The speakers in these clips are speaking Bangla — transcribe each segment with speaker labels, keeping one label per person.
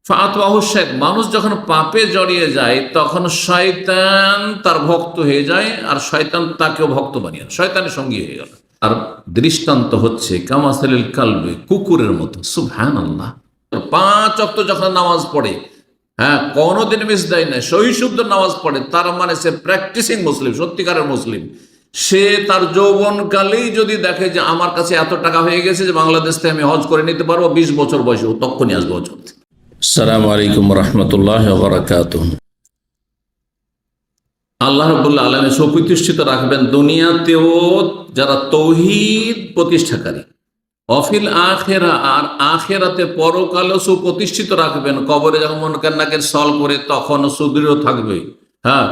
Speaker 1: ফাতওয়াহু শাইতান, মানুষ যখন পাপে জড়িয়ে যায় তখন শয়তান তার ভক্ত হয়ে যায়, আর শয়তান তাকেও ভক্ত বানিয়ে, শয়তানের সঙ্গী হয়ে গেল। আর দৃষ্টান্ত হচ্ছে কামাসালিল কালবে, কুকুরের মতো। সুবহানাল্লাহ। 5 ওয়াক্ত যখন নামাজ পড়ে, হ্যাঁ, কোনোদিন মিস দেয় না, সহি শুদ্ধ নামাজ পড়ে, তার মানে সে প্র্যাকটিসিং মুসলিম, সত্যিকারের মুসলিম। সে তার যৌবনকালেই যদি দেখে যে আমার কাছে এত টাকা হয়ে গেছে যে বাংলাদেশ থেকে আমি হজ করে নিতে পারবো, 20 বছর বয়সে, ও তখনই আসবে হজ করতে। আসসালামু আলাইকুম রহমতুল্লাহ বারাকাতুহু। আল্লাহ রাব্বুল আলামিন সুপ্রতিষ্ঠিত রাখবেন দুনিয়াতেও যারা তৌহিদ প্রতিষ্ঠাকারী, অফিল আখেরা, আর আখেরাতে পরকালে সুপ্রতিষ্ঠিত রাখবেন। কবরে যখন মুনকার নাকির সল করে তখন সুদৃঢ় থাকবে, হ্যাঁ,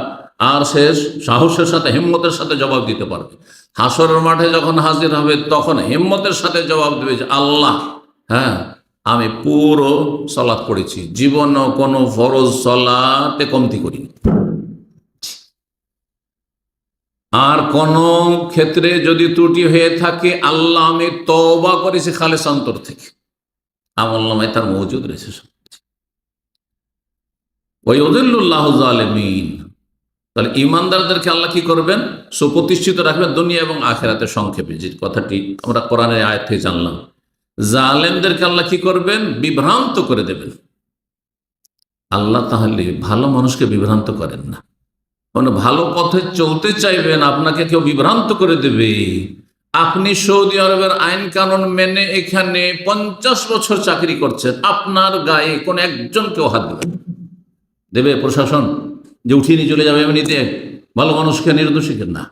Speaker 1: আর সে সাহসের সাথে হিম্মতের সাথে জবাব দিতে পারবে। হাসরের মাঠে যখন হাজির হবে তখন হিম্মতের সাথে জবাব দেবে যে আল্লাহ, হ্যাঁ, আমি পুরো সালাত পড়েছি, জীবনও কোনো ফরজ সালাতে কমতি করিনি, আর কোন ক্ষেত্রে যদি ত্রুটি হয়ে থাকে আল্লাহ আমি তওবা করেছি খালেস অন্তর থেকে, আমলনামায় তার মওজুদ রয়েছে। ওয়ায়ুযিল্লুল্লাহু যালিমিন। তাহলে ইমানদারদেরকে আল্লাহ কি করবেন? সুপ্রতিষ্ঠিত রাখবেন দুনিয়া এবং আখিরাতে। সংক্ষেপে যে কথাটি আমরা কোরআনের আয়াত থেকে জানলাম, জালেমদেরকে আল্লাহ কি করবেন? বিভ্রান্ত করে দেবেন। আল্লাহ তাহলে ভালো মানুষকে বিভ্রান্ত করেন না, মানে ভালো পথে চলতে চাইবেন, আপনাকে কেউ বিভ্রান্ত করে দেবে। আপনি সৌদি আরবের আইন কানুন মেনে এখানে 50 বছর চাকরি করছেন, আপনার গায়ে কোন একজন কেউ হাত দেবে প্রশাসন যে উঠিয়ে নিয়ে চলে যাবে এমনিতে ভালো মানুষকে, নির্দোষীকে? না,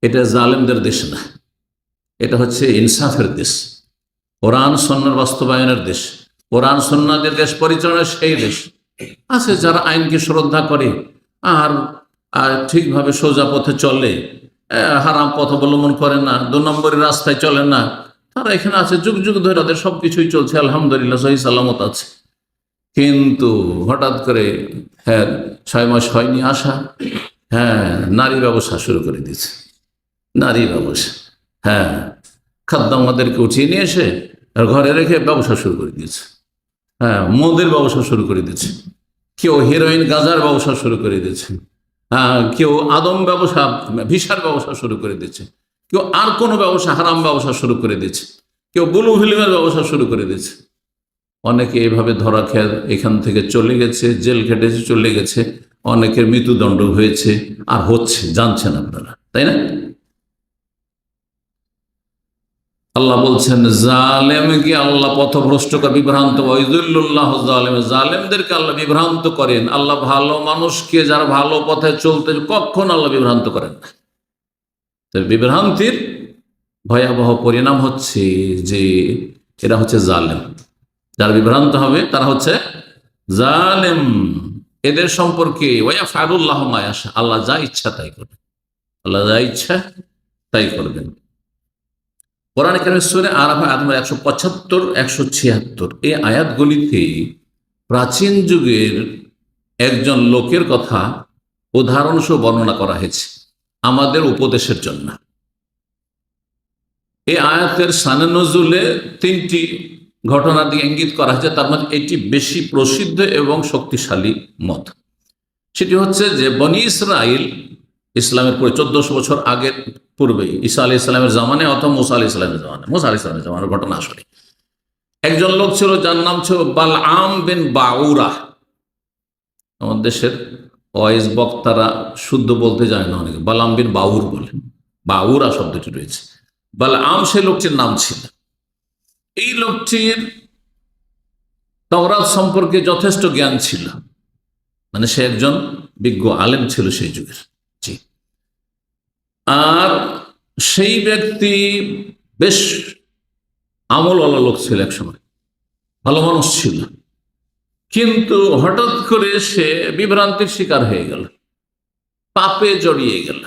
Speaker 1: এটা জালেমদের দেশ না, এটা হচ্ছে ইনসাফের দেশ, কোরআন সুন্নাহর বাস্তবায়নের দেশ, কোরআন সুন্নাহর দেশ পরিচালনার সেই দেশ আছে যারা আইনকে শ্রদ্ধা করে আর ঠিকভাবে সোজা পথে চলে, হারাম পথ অবলম্বন করে না, 2 নম্বরের রাস্তায় চলে না। তারা এখানে আছে, যুগ যুগ ধরে তাদের সবকিছুই চলছে, আলহামদুলিল্লাহ, সহি সালামত আছে। কিন্তু হঠাৎ করে, হ্যাঁ, 6 মাস হয়নি আসা, হ্যাঁ, নারী ব্যবসা শুরু করে দিয়েছে, নারী ব্যবসা, হ্যাঁ, খাদ্দামাদেরকে উঠিয়ে নিয়ে এসে আর ঘরে রেখে ব্যবসা শুরু করে দিয়েছে, হ্যাঁ, মদের ব্যবসা শুরু করে দিয়েছে, কেউ হেরোইন গাঁজার ব্যবসা শুরু করে দিয়েছে, হ্যাঁ, কেউ আদম ব্যবসা, ভিসার ব্যবসা শুরু করে দিয়েছে, কেউ আর কোনো ব্যবসা, হারাম ব্যবসা শুরু করে দিয়েছে, কেউ ব্লু ফিল্মের ব্যবসা শুরু করে দিয়েছে। অনেকে এইভাবে ধরা খেয়ে এখান থেকে চলে গেছে, জেল খেটেছে, চলে গেছে, অনেকের মৃত্যুদণ্ড হয়েছে আর হচ্ছে, জানছেন আপনারা, তাই না? আল্লাহ বলছেন জালেমকে আল্লাহ পথভ্রষ্ট করে, বিভ্রান্ত, ওয়ায়ুযিল্লুল্লাহু যালিমিন, জালেমদেরকে আল্লাহ বিভ্রান্ত করেন। আল্লাহ ভালো মানুষকে, যারা ভালো পথে চলতে, কখন আল্লাহ বিভ্রান্ত করেন না। বিভ্রান্তির ভয়াবহ পরিণাম হচ্ছে যে এরা হচ্ছে জালেম, যারা বিভ্রান্ত হবে তারা হচ্ছে জালেম। এদের সম্পর্কে ওয়াফআলুল্লাহু মা ইয়াশা, আল্লাহ যা ইচ্ছা তাই করবেন, আল্লাহ যা ইচ্ছা তাই করবেন। কোরআন কারীমের সূরা আরাফ আয়াত 175, 176 এই আয়াতগুলিতে প্রাচীন যুগের একজন লোকের কথা উদাহরণসহ বর্ণনা করা হয়েছে আমাদের উপদেশের জন্য। এই আয়াতের শানে নজুলে 3টি ঘটনা দিয়ে ইঙ্গিত করা হয়েছে, তার মধ্যে এটি বেশি প্রসিদ্ধ এবং শক্তিশালী মত। সেটি হচ্ছে যে বনি ইসরাইল, ইসলামের পরে 1400 বছর আগের পূর্বে, ঈসা আলী ইসলামের জামানে অথবা মুসা আলী ইসলামের জামানে, মুসা আলী ইসলামের জামানের ঘটনা আসলে। একজন লোক ছিল যার নাম ছিল বালআম বিন বাউরা। আমাদের দেশের ওয়াইজ বক্তারা শুদ্ধ বলতে যায় না, অনেকে বালআম বিন বাউর বলে, বাউরা শব্দটি রয়েছে। বালআম সে লোকটির নাম ছিল। এই লোকটির তাওরাত সম্পর্কে যথেষ্ট জ্ঞান ছিল, মানে সে একজন বিজ্ঞ আলেম ছিল সেই যুগের। জি, আর সেই ব্যক্তি বেশ আমলওয়ালা লোক ছিল, এক সময় ভালো মানুষ ছিল, কিন্তু হঠাৎ করে সে বিভ্রান্তির শিকার হয়ে গেল, পাপে জড়িয়ে গেল।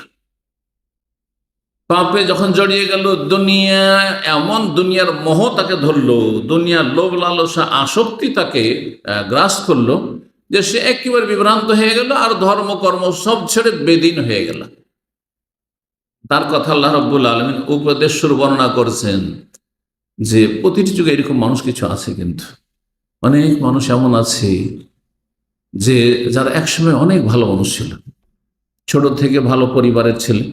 Speaker 1: পাপে যখন জড়িয়ে গেল, দুনিয়া, এমন দুনিয়ার মোহ তাকে ধরলো, দুনিয়ার লোভ লালসা আসক্তি তাকে গ্রাস করলো যে সে একেবারে বিভ্রান্ত হয়ে গেল, আর ধর্মকর্ম সব ছেড়ে বেদিন হয়ে গেল। তার কথা আল্লাহ রাব্বুল আলামিন উপদেশ বর্ণনা করেছেন যে প্রতিটি যুগে এরকম মানুষ কিছু আছে, কিন্তু অনেক মানুষ এমন আছে যে যারা একসময় অনেক ভালো মানুষ ছিল, ছোট থেকে ভালো পরিবারের ছেলে,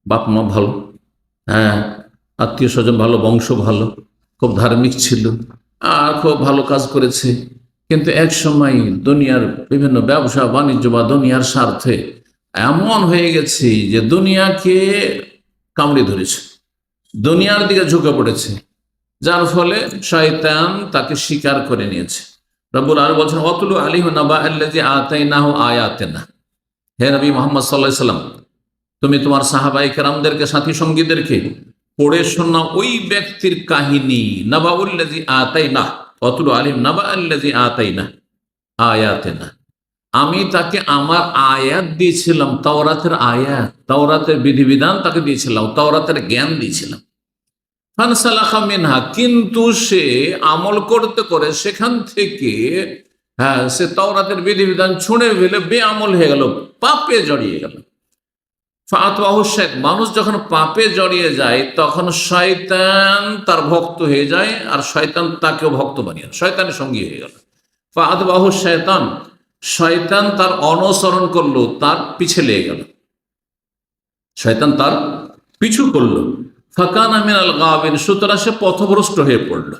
Speaker 1: বাপ মা ভালো, হ্যাঁ, আত্মীয় স্বজন ভালো, বংশ ভালো, খুব ধার্মিক ছিল আর খুব ভালো কাজ করেছে। কিন্তু এক সময় দুনিয়ার বিভিন্ন ব্যবসা বাণিজ্য বা দুনিয়ার স্বার্থে এমন হয়ে গেছে যে দুনিয়াকে কামড়ে ধরেছে, দুনিয়ার দিকে ঝুঁকে পড়েছে, যার ফলে শয়তান তাকে স্বীকার করে নিয়েছে। রব্বুল আলামিন বলছেন, ওয়াতলু আলাইহিম নাবা আল্লাযী আতাইনাহু আয়াতিনা। হে নবী মুহাম্মদ সাল্লাল্লাহু আলাইহি ওয়াসাল্লাম, তুমি তোমার সাহাবায়ে কেরামদেরকে, সাথী সঙ্গীদেরকে পড়ে শোনাও ওই ব্যক্তির কাহিনী, নাবাউল্লাযী আতাইনা, ওয়াতলু আলাইহিম নাবা আল্লাযী আতাইনা আয়াতিনা। আমি তাকে আমার আয়াত দিয়েছিলাম, তাওরাতের আয়াত, তাওরাতের বিধিবিধান তাকে দিয়েছিলাম, তাওরাতের জ্ঞান দিয়েছিলাম। ফানসালাখা মিনহা, কিন্তু সে আমল করতে করে সেখান থেকে, হ্যাঁ, সে তাওরাতের বিধিবিধান ছুঁড়ে ফেলে বেআমল হয়ে গেল, পাপে জড়িয়ে গেল। ফাতওয়াহু শাইতান, মানুষ যখন পাপে জড়িয়ে যায় তখন শয়তান তার ভক্ত হয়ে যায়, আর শয়তান তাকেও ভক্ত বানিয়ে, শয়তানের সঙ্গী হয়ে গেল। ফাতওয়াহু শাইতান, শয়তান তার অনুসরণ করলো, তার পিছে লেগে গেল, শয়তান তার পিছু করলো। ফাকানা মিনাল গাবিন, সুতরাং সে পথভ্রষ্ট হয়ে পড়ল,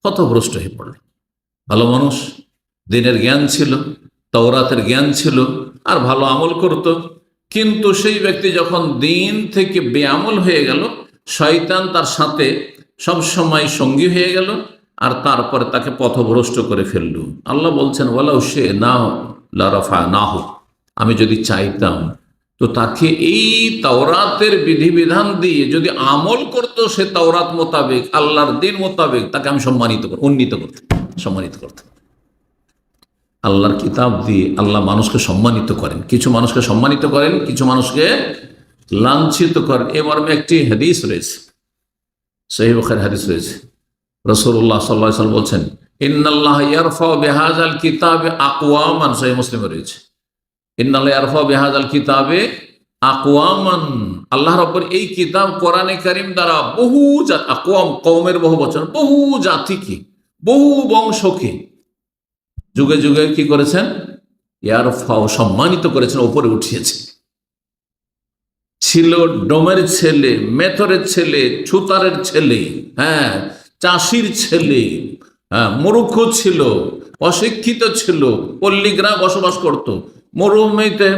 Speaker 1: পথভ্রষ্ট হয়ে পড়ল। ভালো মানুষ, দিনের জ্ঞান ছিল, তাওরাতের জ্ঞান ছিল, আর ভালো আমল করত, কিন্তু সেই ব্যক্তি যখন দিন থেকে বেআমল হয়ে গেল, শয়তান তার সাথে সব সময় সঙ্গী হয়ে গেল, আর তারপরে তাকে পথভ্রষ্ট করে ফেলল। আল্লাহ বলছেন, ওয়ালাউ শে না লারাফা না হোক, আমি যদি চাইতাম তো তাকে এই তাওরাতের বিধিবিধান দিয়ে যদি আমল করত, সে তাওরাত মোতাবেক, আল্লাহর দিন মোতাবেক, তাকে আমি সম্মানিত করতাম, উন্নীত করতাম, সম্মানিত করতাম। আল্লাহর কিতাব দিয়ে আল্লাহ মানুষকে সম্মানিত করেন, কিছু মানুষকে সম্মানিত করেন, কিছু মানুষকে লাঞ্ছিত করেন। এ মর্মে একটি হাদিস রয়েছে, সহিহ বুখারীর হাদিস রয়েছে। রাসূলুল্লাহ সাল্লাল্লাহু আলাইহি ওয়াসাল্লাম বলছেন, ইন্নাল্লাহ ইয়ারফাউ বিহাযাল কিতাবে আকওয়ামান, সহিহ মুসলিমে রয়েছে, ইন্নাল্লাহ ইয়ারফাউ বিহাযাল কিতাবে আকওয়ামান, আল্লাহ রাব্বুল এই কিতাব কোরআনে কারীম দ্বারা বহু জাতি, আকওয়াম কওমের বহু বচন, বহু জাতিকে, বহু বংশকে যুগে যুগে কি করেছেন, ইয়ারফাউ সম্মানিত করেছেন, উপরে উঠিয়েছেন। ছিল ডোমের ছেলে, মেথরের ছেলে, ছুতারের ছেলে, হ্যাঁ, চাষির ছেলে, হ্যাঁ, মূর্খ ছিল, অশিক্ষিত ছিল, পল্লীগ্রাম বসবাস করত, মরুভূমিতে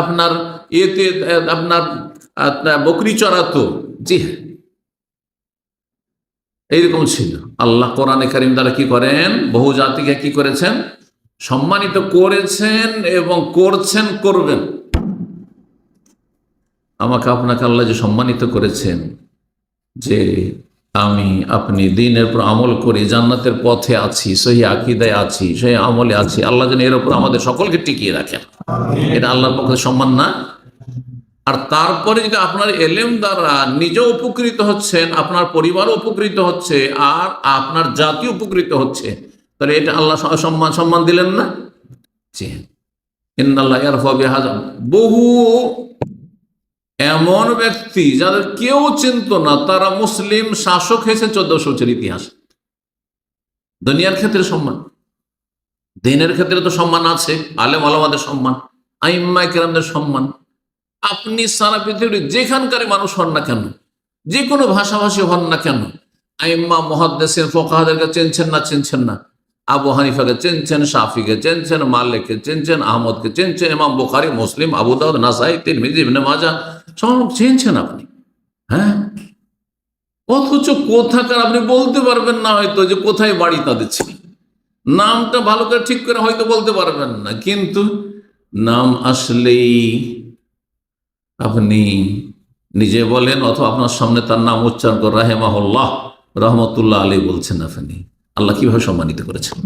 Speaker 1: আপনার ইয়েতে আপনার বকরি চড়াতো, জি হ্যাঁ, এইরকম ছিল। আল্লাহ কোরআনে কারীম দ্বারা কি করেন, বহু জাতিকে কি করেছেন, সম্মানিত করেছেন এবং করছেন, করবেন। আমাকে আপনাকে আল্লাহ যে সম্মানিত করেছেন, যে আমি আপনি দিনের উপর আমল করি, জান্নাতের পথে আছি, সহি আকীদায় আছি, সহি আমলে আছি, আল্লাহ যেন এর উপর আমাদের সকলকে টিকিয়ে রাখেন, এটা আল্লাহর পক্ষে সম্মান না? আর তারপরে যদি আপনার এলেম দ্বারা নিজেও উপকৃত হচ্ছেন, আপনার পরিবারও উপকৃত হচ্ছে, আর আপনার জাতি উপকৃত হচ্ছে, তাহলে এটা আল্লাহ সম্মান দিলেন না? জি, ইন্নাল্লাহ ইয়ারফাউ বিহাযা, বহু এমন ব্যক্তি যাদের কেউ চিনত না, তারা মুসলিম শাসক হয়েছে 1400 বছরের ইতিহাস। দুনিয়ার ক্ষেত্রে সম্মান, দিনের ক্ষেত্রে তো সম্মান আছে, আলেম ওলামাদের সম্মান, আইম্মায়ে কেরামদের সম্মান। আপনি সারা পৃথিবীর যেখানকার মানুষ হন না কেন, যে কোনো ভাষাভাষী হন না কেন, আইম্মা মুহাদ্দিসিন ফুকাহাদেরকে চিনছেন না, চিনছেন না? আবু হানিফাকে চিনছেন, শাফিকে চিনছেন, মালিককে চিনছেন, আহমদকে চিনছেন, ইমাম বুখারী, মুসলিম, আবু দাউদ, নাসাই, তিরমিজি, ইবনে মাজাহ, সব চিনছেন আপনি, হ্যাঁ। অথচ কোথাকার আপনি বলতে পারবেন না, হয়তো যে কোথায় বাড়ি তাদের ছিল, নামটা ভালো করে ঠিক করে হয়তো বলতে পারবেন না, কিন্তু নাম আসলেই আপনি নিজে বলেন অথবা আপনার সামনে তার নাম উচ্চারণ করে রাহেমাহুল্লাহ, রহমতুল্লাহ আলী বলছেন, আপনি আল্লাহ কিভাবে সম্মানিত করেছেন,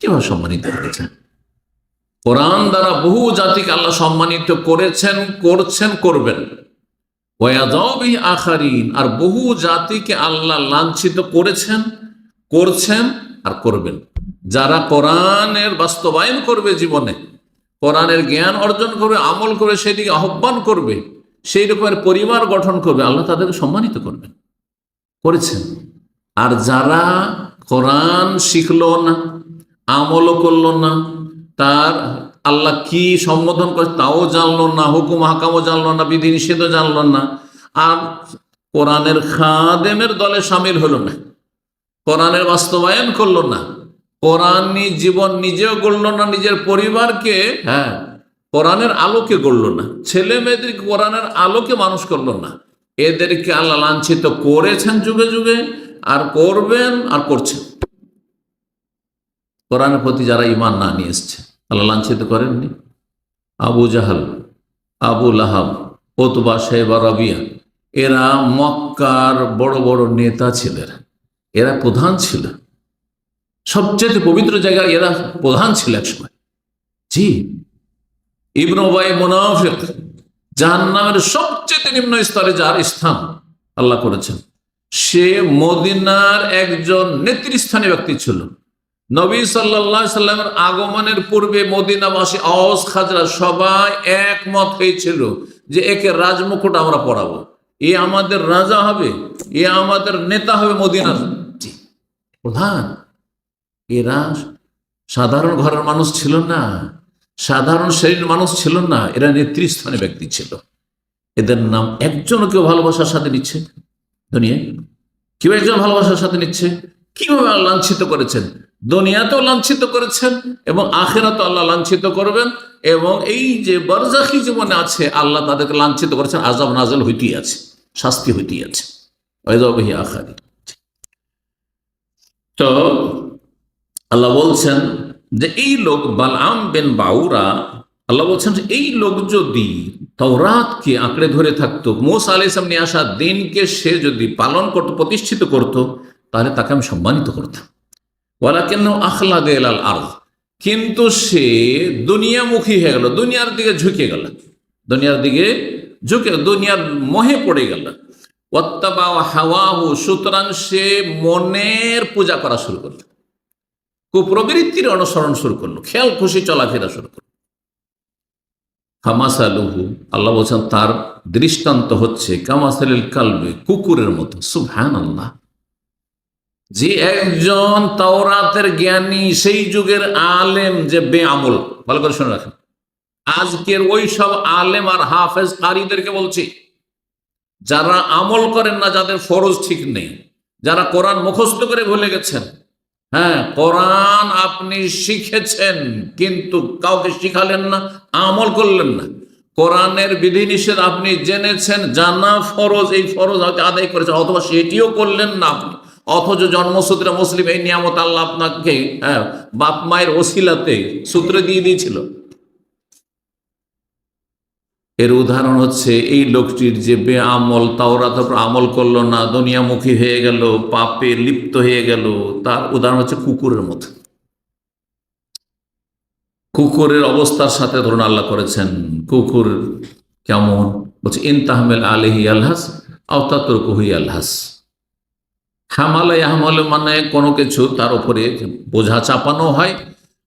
Speaker 1: কিভাবে সম্মানিত করেছেন। কোরআন দ্বারা বহু জাতিকে আল্লাহ সম্মানিত করেছেন, করছেন, করবেন। ওয়াযাউ বিহি আখারিন, আর বহু জাতিকে আল্লাহ লাঞ্ছিত করেছেন, করছেন, আর করবেন। যারা কোরআনের বাস্তবায়ন করবে, জীবনে কোরআনের জ্ঞান অর্জন করবে, আমল করে সেদিকে আহ্বান করবে, সেই রকমের পরিবার গঠন করবে, আল্লাহ তাদেরকে সম্মানিত করবেন, করেছেন। আর যারা কোরআন শিখলো না, আমলও করলো না, তার আল্লাহ কি সম্বোধন করে তাও জানলো না, হুকুম হাকামও জানলো না, বিধি নিষেধও জানলো না, আর কোরআনের খাদেমের দলে সামিল হলো না, কোরআনের বাস্তবায়ন করলো না, কোরআনী জীবন নিজেও গড়লো না, নিজের পরিবারকে কোরআনের আলোকে গড়লো না, ছেলে মেয়েদেরকে কোরআনের আলোকে মানুষ করলো না, এদেরকে আল্লাহ লাঞ্ছিত করেছেন যুগে যুগে, আর করবেন, আর করছেন। কোরআনের প্রতি যারা ঈমান না নিয়ে এসছে আল্লাহ লাঞ্ছিত করেননি? আবু জাহাল, আবু লাহাব, উতবা, শাইবা, রাবিয়া, এরা মক্কার বড় বড় নেতা ছিলেন, এরা প্রধান ছিল, সবচেয়ে পবিত্র জায়গায় এরা প্রধান ছিল এক সময়। জি, ইবনে উবাই মুনাফিক, জাহান্নামের সবচেয়ে নিম্ন স্তরে যার স্থান আল্লাহ করেছেন, সে মদিনার একজন নেতৃস্থানীয় ব্যক্তি ছিল। নবী সাল্লাল্লাহু আলাইহি সাল্লামের আগমনের পূর্বে মদিনাবাসী আওস খাজরা সবাই একমত হয়েছিল যে একে রাজমুকুট আমরা পরাবো, এ আমাদের রাজা হবে, এ আমাদের নেতা হবে মদিনার প্রধান। এরা সাধারণ ঘরের মানুষ ছিল না, সাধারণ শ্রেণীর মানুষ ছিল না, এরা নেতৃস্থানীয় ব্যক্তি ছিল। এদের নাম একজন কেউ ভালোবাসার সাথে নিচ্ছে দুনিয়ায়, কেউ একজন ভালোবাসার সাথে নিচ্ছে। কিভাবে লাঞ্ছিত করেছেন, দুনিয়াতেও লাঞ্ছিত করেছেন এবং আখিরাতেও আল্লাহ লাঞ্ছিত করবেন, এবং এই যে বারজাখী জীবনে আছে আল্লাহ তাদেরকে লাঞ্ছিত করেছেন, আযাব নাযিল হইতেই আছে, শাস্তি হইতেই আছে। তো আল্লাহ বলছেন যে এই লোক বালআম বিন বাউরা, আল্লাহ বলছেন যে এই লোক যদি তাওরাতকে আঁকড়ে ধরে থাকতো, মুসা আলাইহিস সালাম নিয়ে আসা দিনকে সে যদি পালন করতো, প্রতিষ্ঠিত করত, তাহলে তাকে আমি সম্মানিত করতাম। ওয়ালাকিন্নাহু আখলাদা ইলাল আরদ, কিন্তু সে দুনিয়ামুখী হয়ে গেল, দুনিয়ার দিকে ঝুঁকে গেল, দুনিয়ার দিকে ঝুঁকে দুনিয়ার মোহে পড়ে গেল। ওয়াত্তাবা হাওয়াহু, সুতরাং সে মনের পূজা করা শুরু করলো, কুপ্রবৃত্তির অনুসরণ শুরু করলো, খেয়াল খুশি চলাফেরা শুরু করলো। কামাসালুহু, আল্লাহ বলছেন তার দৃষ্টান্ত হচ্ছে কামাসালিল কালবি, কুকুরের মতো। সুবহানাল্লাহ, যে একজন তাওরাতের জ্ঞানী, সেই যুগের আলেম যে বেআমল, ভালো করে শুনে রাখেন, আজকের ওই সব আলেম আর হাফেজ কারীদেরকে বলছি, যারা আমল করেন না, যাদের ফরজ ঠিক নেই, যারা কোরআন মুখস্থ করে ভুলে গেছেন। কোরআন আপনি শিখেছেন কিন্তু কাউকে শিখালেন না, আমল করলেন না। কোরআনের বিধিনিষেধ আপনি জেনেছেন, জানা ফরজ, এই ফরজ হয়তো আদায় করেছেন, অথবা সেটিও করলেন না আপনি, অথচ জন্মসূত্রে মুসলিম এই নিয়ামত আল্লাহ আপনাকে বাপ মায়ের ওসিলাতে সূত্রে দিয়ে দিয়েছিল। এর উদাহরণ হচ্ছে এই লোকটির যে বেআমল, তাওরাত আমল করলো না, দুনিয়ামুখী হয়ে গেল, পাপে লিপ্ত হয়ে গেল, তার উদাহরণ হচ্ছে কুকুরের মতো। কুকুরের অবস্থার সাথে ধরুন আল্লাহ করেছেন, কুকুর কেমন বলছে, ইন তাহমিল আলাইহি ইয়ালহাস আও তাতরুকুহু ইয়ালহাস। হামালা ইয়াহমালু মানে কোনো কিছু তার উপরে বোঝা চাপানো হয়,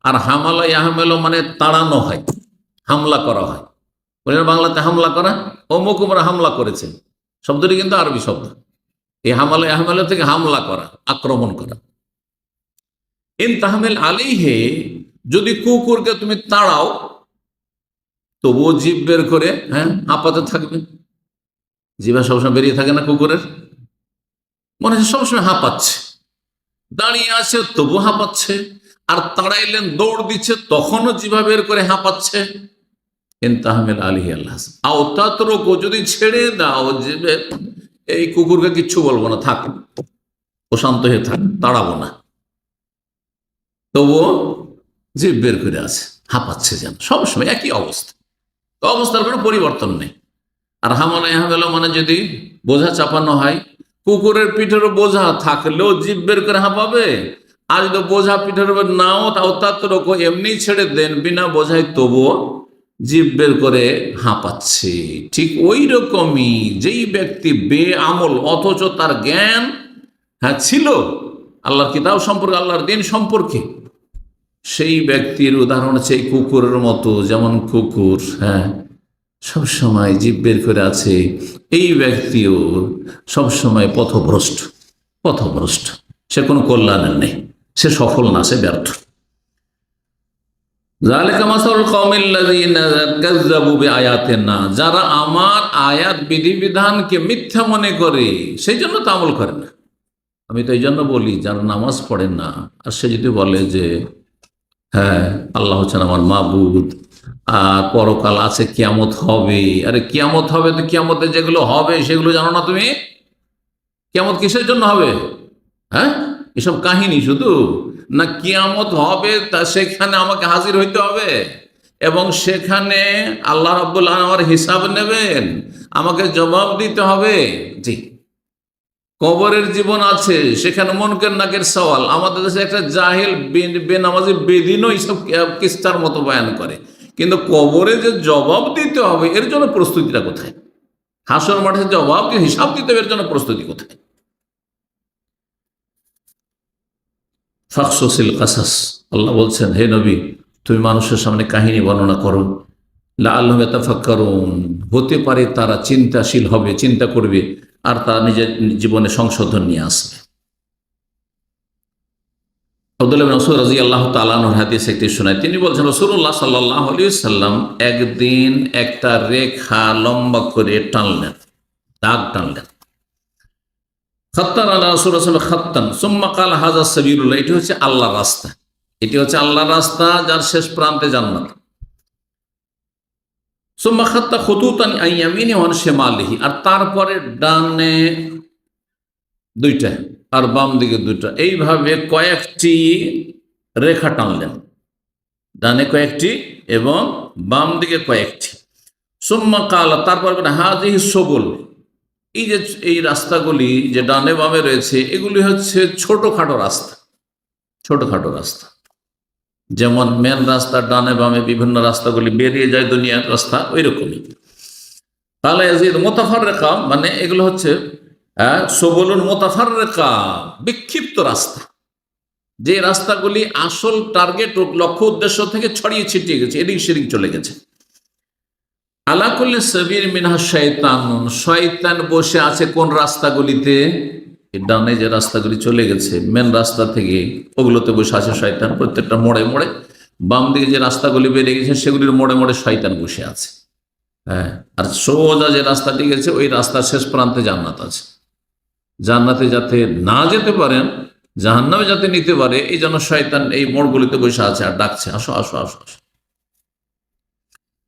Speaker 1: আর হামালা ইয়াহমালু মানে তাড়ানো হয়, হামলা করা হয়। বলেন বাংলাতে হামলা করা, অমুক উমরা হামলা করেছে, শব্দটি কিন্তু আরবি শব্দ। এই হামালা ইয়াহমালু থেকে হামলা করা, আক্রমণ করা। ইন তাহমিল আলাইহি, যদি কুকুরকে তুমি তাড়াও তবুও জিভ বের করে হাঁপাতে থাকবে। জিভা সবসময় বেরিয়ে থাকে না কুকুরের, মনে হচ্ছে সবসময় হাঁপাচ্ছে, দাঁড়িয়ে আছে তবু হাঁপাচ্ছে, আর তাড়াইলেন দৌড় দিচ্ছে তখনও জিভা বের করে হাঁপাচ্ছে। ইনতাহমিল আলাইহি আল্লাহ আও তাতরুকু, যদি ছেড়ে দাও যে এই কুকুরকে কিচ্ছু বলবো না, থাক, ও শান্ত হয়ে থাক, তাড়াবো না, তবুও জিভ বের করে আছে, হাঁপাচ্ছে, যেন সবসময় একই অবস্থা, তো অবস্থার কোনো পরিবর্তন নেই। আর হামালা ইয়াহমালু মানে যদি বোঝা চাপানো হয়, কুকুরের পিঠের বোঝা থাকলেও জিভ বের করে হাঁপাবে, আর যদি বোঝা পিঠের উপর নাও, তাও তাতরুকু এমনি ছেড়ে দেন বিনা বোঝায়, তবুও জিভ বের করে হাঁপাচ্ছে। ঠিক ওই রকমই যেই ব্যক্তি বেআমল অথচ তার জ্ঞান ছিল আল্লাহর কিতাব সম্পর্কে, আল্লাহর দিন সম্পর্কে, সেই ব্যক্তির উদাহরণ হচ্ছে এই কুকুরের মতো। যেমন কুকুর সবসময় জিভ বের করে আছে, এই ব্যক্তিও সবসময় পথভ্রষ্ট। সে কোনো কল্যাণের নেই, সে সফল না, সে ব্যর্থ। যারা আমার আয়াত বিধিবিধানকে মিথ্যা মনে করে সেই জন্য তা আমল করে না। আমি তো এই জন্য বলি, যারা নামাজ পড়ে না আর সে যদি বলে যে হ্যাঁ আল্লাহ হচ্ছেন আমার মাবুদ, আর পরকাল আছে, কিয়ামত হবে, আরে কিয়ামত হবে তো কিয়ামতে যেগুলো হবে সেগুলো জানো না তুমি? কিয়ামত কিসের জন্য হবে? হ্যাঁ, এসব কাহিনী শুধু না। কিয়ামত হবে তা সেখানে আমাকে হাজির হইতে হবে এবং সেখানে আল্লাহ রাব্বুল আলামিন আমার হিসাব নেবেন, আমাকে জবাব দিতে হবে। জি, কবরের জীবন আছে, সেখানে মুনকার নাকির সওয়াল। আমাদের দেশে একটা জাহিল বেনামাজি বেদিনও এইসব কিস্তার মতো বয়ান করে, কিন্তু কবরে যে জবাব দিতে হবে এর জন্য প্রস্তুতিটা কোথায়? হাসর মাঠে জবাব দিয়ে হিসাব দিতে হবে, এর জন্য প্রস্তুতি কোথায়? ফাকসুসিল কাসাস, আল্লাহ বলছেন হে নবী তুমি মানুষের সামনে কাহিনী বর্ণনা করো, লাআল্লাহুম ইয়াতাফাক্কারুন, হতে পারে তারা চিন্তাশীল হবে, চিন্তা করবে আর তারা নিজের জীবনে সংশোধন নিয়ে আসবে। আব্দুল্লাহ ইবনে মাসউদ রাদিয়াল্লাহু তাআলা আনহু হাদিস একটি শোনায়, তিনি বলছেন রাসূলুল্লাহ সাল্লাল্লাহু আলাইহি ওয়াসাল্লাম একদিন একটা রেখা লম্বা করে টানলেন, দাগ টানলেন। খাত্তান আলা রাসূলিল্লাহ খাত্তান সুম্মা ক্বালা হাযা সাবিলুল্লাহ, এটি হচ্ছে আল্লাহর রাস্তা, এটি হচ্ছে আল্লাহর রাস্তা যার শেষ প্রান্তে জান্নাত। সুম্মা খাত্তা খুতুতান আন ইয়ামিনিহি ওয়া আন শিমালিহি, আর তারপরে ডানে দুইটা আর বাম দিকে দুইটা, এইভাবে কয়েকটি রেখা টানলেন, ডানে কয়েকটি এবং বাম দিকে কয়েকটি। সুম্মা ক্বালা, তারপর হাযিহি সুবুল, এই যে এই রাস্তাগুলি যে ডানে বামে রয়েছে এগুলি হচ্ছে ছোটখাটো রাস্তা, ছোটখাটো রাস্তা। যেমন মেন রাস্তা ডানে বামে বিভিন্ন রাস্তাগুলি বেরিয়ে যায় দুনিয়ার রাস্তা, ওই রকমই। তাহলে মোতাফাররেকা মানে এগুলো হচ্ছে সবলুন মোতাফাররেকা, বিক্ষিপ্ত রাস্তা, যে রাস্তাগুলি আসল টার্গেট লক্ষ্য উদ্দেশ্য থেকে ছড়িয়ে ছিটিয়ে গেছে, এদিক সেদিক চলে গেছে। আলা কুল্লি সাবিল মিনহা শাইতানুন, শয়তান বসে আছে কোন রাস্তাগুলিতে? ডানে যে রাস্তাগুলি চলে গেছে মেন রাস্তা থেকে, ওগুলোতে বসে আছে শয়তান, প্রত্যেকটা মোড়ে মোড়ে। বাম দিকে যে রাস্তাগুলি বেরিয়ে গেছে সেগুলির মোড়ে মোড়ে শয়তান বসে আছে। হ্যাঁ, আর সোজা যে রাস্তাটি গেছে ওই রাস্তার শেষ প্রান্তে জান্নাত আছে। জান্নাতে যাতে না যেতে পারেন, জাহান্নামে যাতে নিতে পারে, এই জন্য শয়তান এই মোড়গুলিতে বসে আছে আর ডাকছে, আসো আসো আসো আসো।